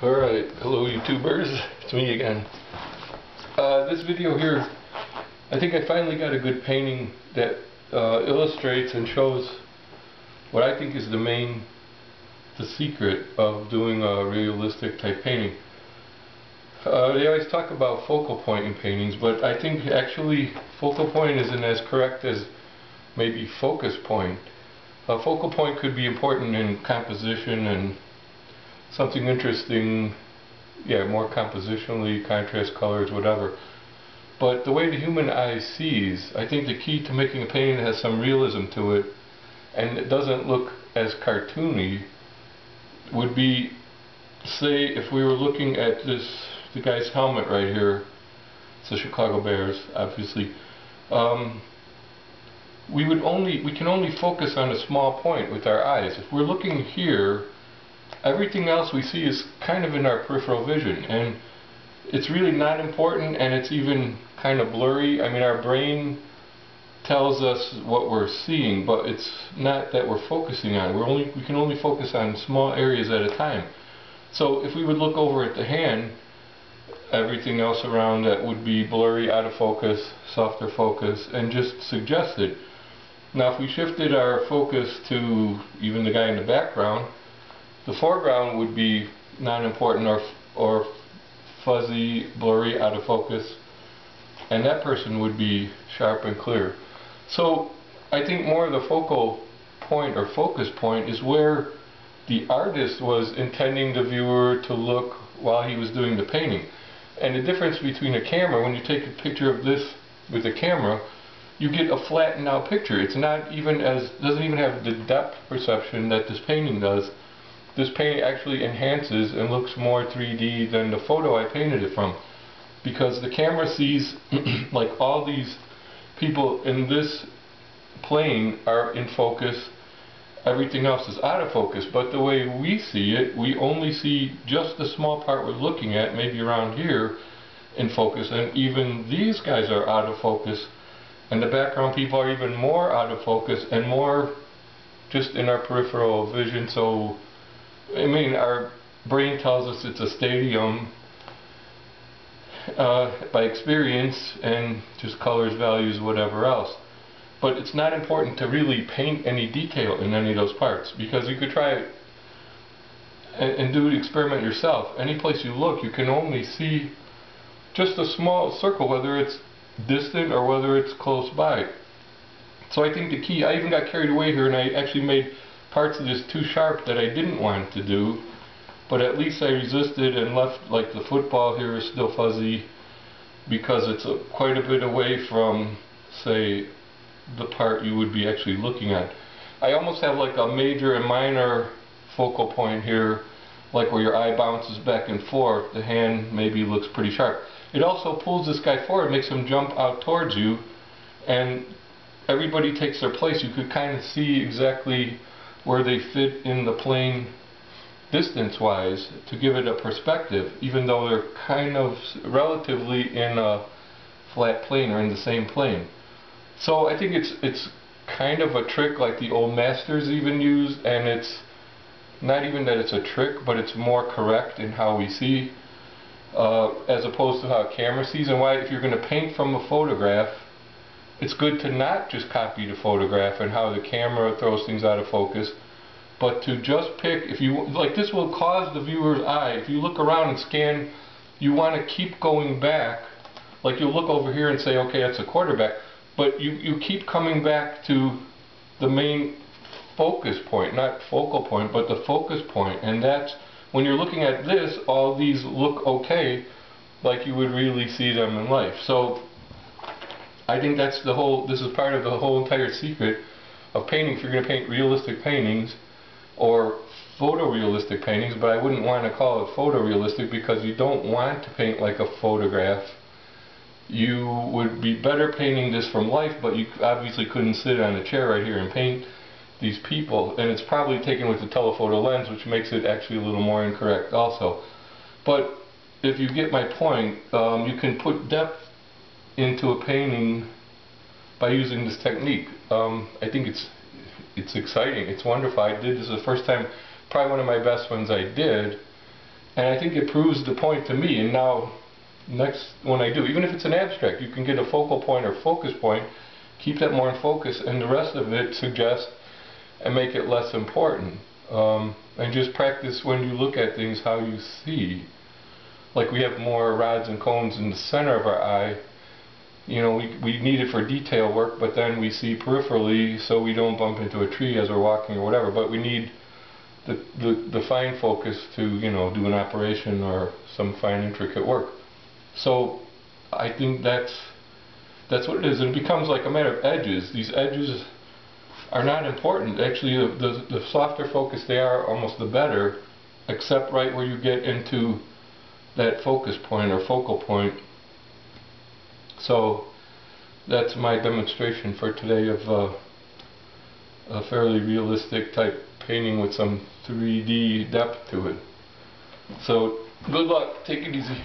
Alright, hello YouTubers, it's me again. This video here, I think I finally got a good painting that illustrates and shows what I think is the secret of doing a realistic type painting. They always talk about focal point in paintings, but I think actually focal point isn't as correct as maybe focus point. A focal point could be important in composition and something interesting, more compositionally, contrast colors, whatever. But the way the human eye sees, I think the key to making a painting that has some realism to it, and it doesn't look as cartoony, would be, say, if we were looking at the guy's helmet right here, it's the Chicago Bears, obviously. We can only focus on a small point with our eyes. If we're looking here, everything else we see is kind of in our peripheral vision, and it's really not important, and it's even kind of blurry. I mean, our brain tells us what we're seeing, but it's not that we're focusing on. We can only focus on small areas at a time. So if we would look over at the hand, everything else around that would be blurry, out of focus, softer focus, and just suggested. Now if we shifted our focus to even the guy in the background, the foreground would be non-important or fuzzy, blurry, out of focus, and that person would be sharp and clear. So I think more of the focal point or focus point is where the artist was intending the viewer to look while he was doing the painting. And the difference between a camera, when you take a picture of this with a camera, you get a flattened out picture. It's not even doesn't even have the depth perception that this painting does. This painting actually enhances and looks more 3D than the photo I painted it from, because the camera sees like all these people in this plane are in focus, everything else is out of focus. But the way we see it, we only see just the small part we're looking at, maybe around here, in focus, and even these guys are out of focus, and the background people are even more out of focus and more just in our peripheral vision. So I mean, our brain tells us it's a stadium by experience and just colors, values, whatever else. But it's not important to really paint any detail in any of those parts, because you could try it and do the experiment yourself. Any place you look, you can only see just a small circle, whether it's distant or whether it's close by. So I think the key, I even got carried away here and I actually made parts of this too sharp that I didn't want to do, but at least I resisted and left, like the football here is still fuzzy because it's quite a bit away from, say, the part you would be actually looking at. I almost have like a major and minor focal point here, like where your eye bounces back and forth. The hand maybe looks pretty sharp. It also pulls this guy forward, makes him jump out towards you, and everybody takes their place. You could kind of see exactly where they fit in the plane distance-wise to give it a perspective, even though they're kind of relatively in a flat plane or in the same plane. So I think it's kind of a trick like the old masters even used, and it's not even that it's a trick, but it's more correct in how we see, as opposed to how a camera sees. And why, if you're going to paint from a photograph, it's good to not just copy the photograph and how the camera throws things out of focus, but to just pick, if you like, this will cause the viewer's eye, if you look around and scan, you want to keep going back. Like you'll look over here and say, okay, that's a quarterback, but you keep coming back to the main focus point, not focal point, but the focus point. And that's when you're looking at this, all these look okay, like you would really see them in life. So I think this is part of the whole entire secret of painting. If you're going to paint realistic paintings or photorealistic paintings, but I wouldn't want to call it photorealistic because you don't want to paint like a photograph. You would be better painting this from life, but you obviously couldn't sit on a chair right here and paint these people, and it's probably taken with a telephoto lens, which makes it actually a little more incorrect also. But if you get my point, you can put depth into a painting by using this technique. I think it's exciting, it's wonderful. I did this the first time, probably one of my best ones I did, And I think it proves the point to me. And now, next when I do, even if it's an abstract, you can get a focal point or focus point, keep that more in focus, and the rest of it suggest and make it less important. And just practice when you look at things how you see. Like we have more rods and cones in the center of our eye. You know, we need it for detail work, but then we see peripherally so we don't bump into a tree as we're walking or whatever. But we need the fine focus to, you know, do an operation or some fine intricate work. So I think that's what it is. And it becomes like a matter of edges. These edges are not important. Actually, the softer focus they are, almost the better, except right where you get into that focus point or focal point. So that's my demonstration for today of a fairly realistic type painting with some 3D depth to it. So good luck, take it easy.